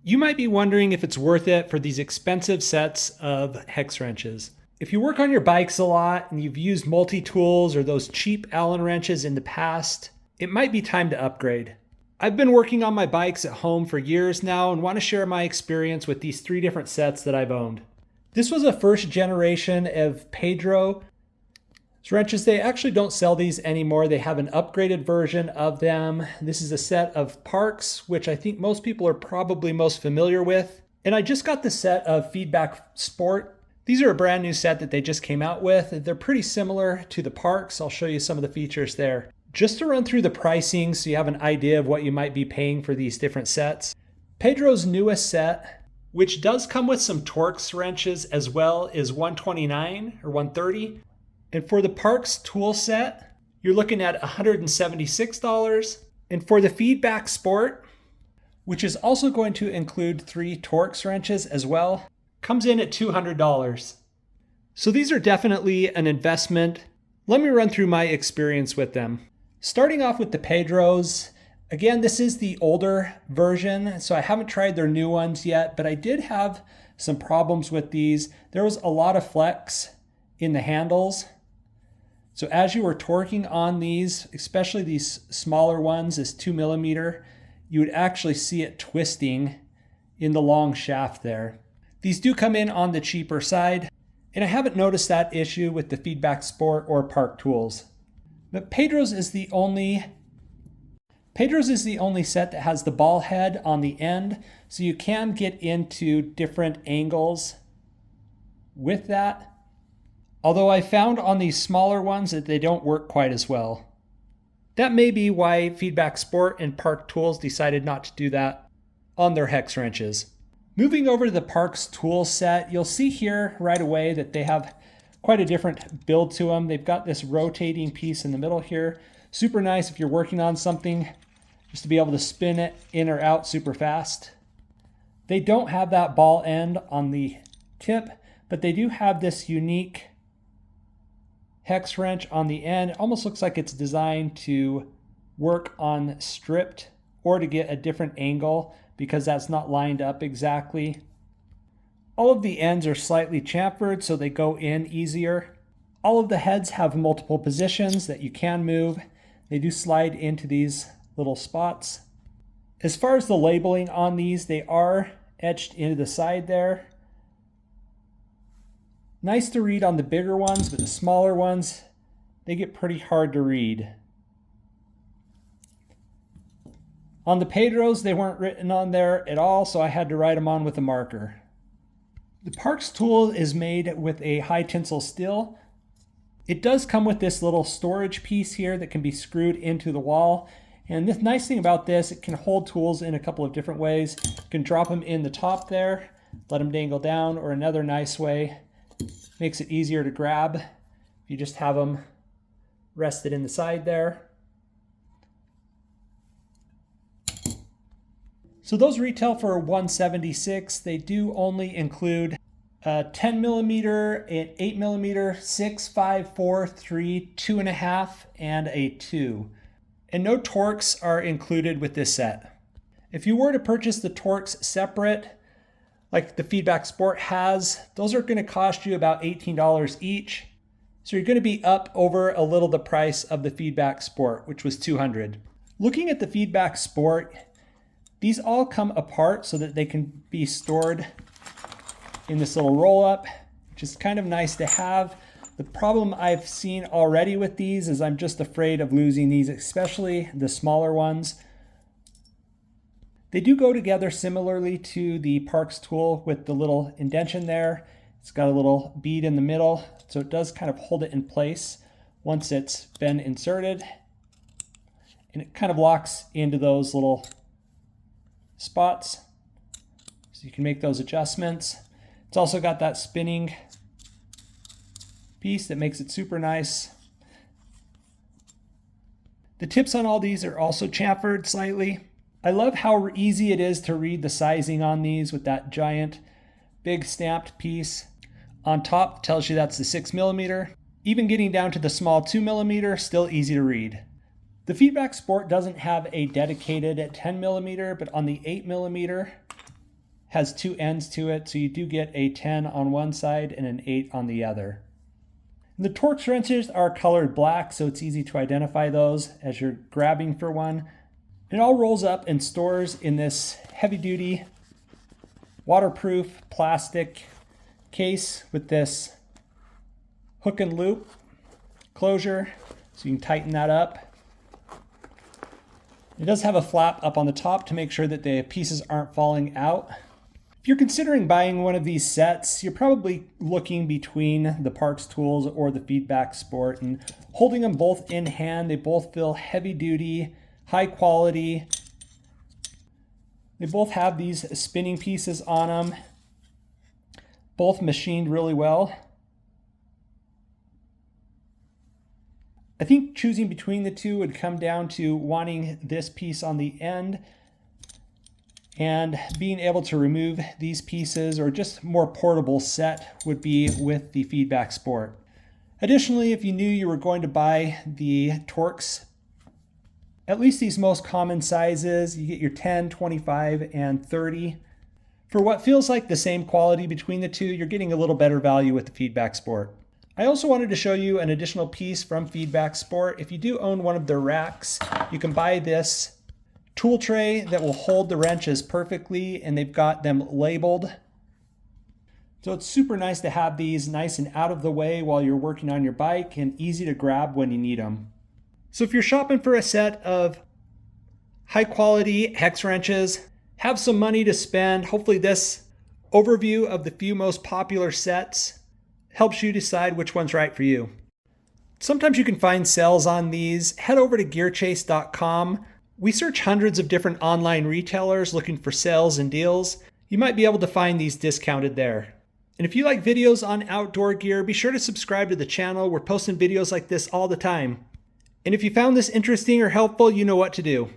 You might be wondering if it's worth it for these expensive sets of hex wrenches. If you work on your bikes a lot and you've used multi-tools or those cheap Allen wrenches in the past, it might be time to upgrade. I've been working on my bikes at home for years now and want to share my experience with these 3 different sets that I've owned. This was a first generation of Pedros wrenches. They actually don't sell these anymore. They have an upgraded version of them. This is a set of Parks, which I think most people are probably most familiar with. And I just got the set of Feedback Sport. These are a brand new set that they just came out with. They're pretty similar to the Parks. I'll show you some of the features there. Just to run through the pricing so you have an idea of what you might be paying for these different sets. Pedros' newest set, which does come with some Torx wrenches as well, is $129 or $130. And for the Parks tool set, you're looking at $176. And for the Feedback Sport, which is also going to include 3 Torx wrenches as well, comes in at $200. So these are definitely an investment. Let me run through my experience with them. Starting off with the Pedros, again, this is the older version, so I haven't tried their new ones yet, but I did have some problems with these. There was a lot of flex in the handles. So as you were torquing on these, especially these smaller ones, this 2mm, you would actually see it twisting in the long shaft there. These do come in on the cheaper side, and I haven't noticed that issue with the Feedback Sport or Park tools. But Pedros is the only set that has the ball head on the end, so you can get into different angles with that. Although I found on these smaller ones that they don't work quite as well. That may be why Feedback Sport and Park Tools decided not to do that on their hex wrenches. Moving over to the Parks tool set, you'll see here right away that they have quite a different build to them. They've got this rotating piece in the middle here. Super nice if you're working on something, just to be able to spin it in or out super fast. They don't have that ball end on the tip, but they do have this unique hex wrench on the end. It almost looks like it's designed to work on stripped or to get a different angle because that's not lined up exactly. All of the ends are slightly chamfered so they go in easier. All of the heads have multiple positions that you can move. They do slide into these little spots. As far as the labeling on these, they are etched into the side there. Nice to read on the bigger ones, but the smaller ones, they get pretty hard to read. On the Pedros, they weren't written on there at all, so I had to write them on with a marker. The Parks tool is made with a high tensile steel. It does come with this little storage piece here that can be screwed into the wall. And the nice thing about this, it can hold tools in a couple of different ways. You can drop them in the top there, let them dangle down, or another nice way, makes it easier to grab. You just have them rested in the side there. So those retail for $176. They do only include a 10mm, an 8mm, 6, 5, 4, 3, 2.5, and a 2. And no Torx are included with this set. If you were to purchase the Torx separate, like the Feedback Sport has, those are going to cost you about $18 each. So you're going to be up over a little the price of the Feedback Sport, which was $200. Looking at the Feedback Sport, these all come apart so that they can be stored in this little roll-up, which is kind of nice to have. The problem I've seen already with these is I'm just afraid of losing these, especially the smaller ones. They do go together similarly to the Parks tool with the little indentation there. It's got a little bead in the middle, so it does kind of hold it in place once it's been inserted. And it kind of locks into those little spots, so you can make those adjustments. It's also got that spinning piece that makes it super nice. The tips on all these are also chamfered slightly. I love how easy it is to read the sizing on these with that giant big stamped piece. On top tells you that's the 6mm. Even getting down to the small 2mm, still easy to read. The Feedback Sport doesn't have a dedicated 10mm, but on the 8mm, has two ends to it, so you do get a 10 on one side and an 8 on the other. And the Torx wrenches are colored black, so it's easy to identify those as you're grabbing for one. It all rolls up and stores in this heavy-duty, waterproof plastic case with this hook and loop closure, so you can tighten that up. It does have a flap up on the top to make sure that the pieces aren't falling out. If you're considering buying one of these sets, you're probably looking between the Parks Tools or the Feedback Sport, and holding them both in hand, they both feel heavy duty, high quality. They both have these spinning pieces on them, both machined really well. I think choosing between the two would come down to wanting this piece on the end and being able to remove these pieces, or just more portable set would be with the Feedback Sport. Additionally, if you knew you were going to buy the Torx, at least these most common sizes, you get your 10, 25, and 30. For what feels like the same quality between the two, you're getting a little better value with the Feedback Sport. I also wanted to show you an additional piece from Feedback Sport. If you do own one of their racks, you can buy this tool tray that will hold the wrenches perfectly, and they've got them labeled. So it's super nice to have these nice and out of the way while you're working on your bike, and easy to grab when you need them. So if you're shopping for a set of high quality hex wrenches, have some money to spend, hopefully this overview of the few most popular sets helps you decide which one's right for you. Sometimes you can find sales on these. Head over to GearChase.com. We search hundreds of different online retailers looking for sales and deals. You might be able to find these discounted there. And if you like videos on outdoor gear, be sure to subscribe to the channel. We're posting videos like this all the time. And if you found this interesting or helpful, you know what to do.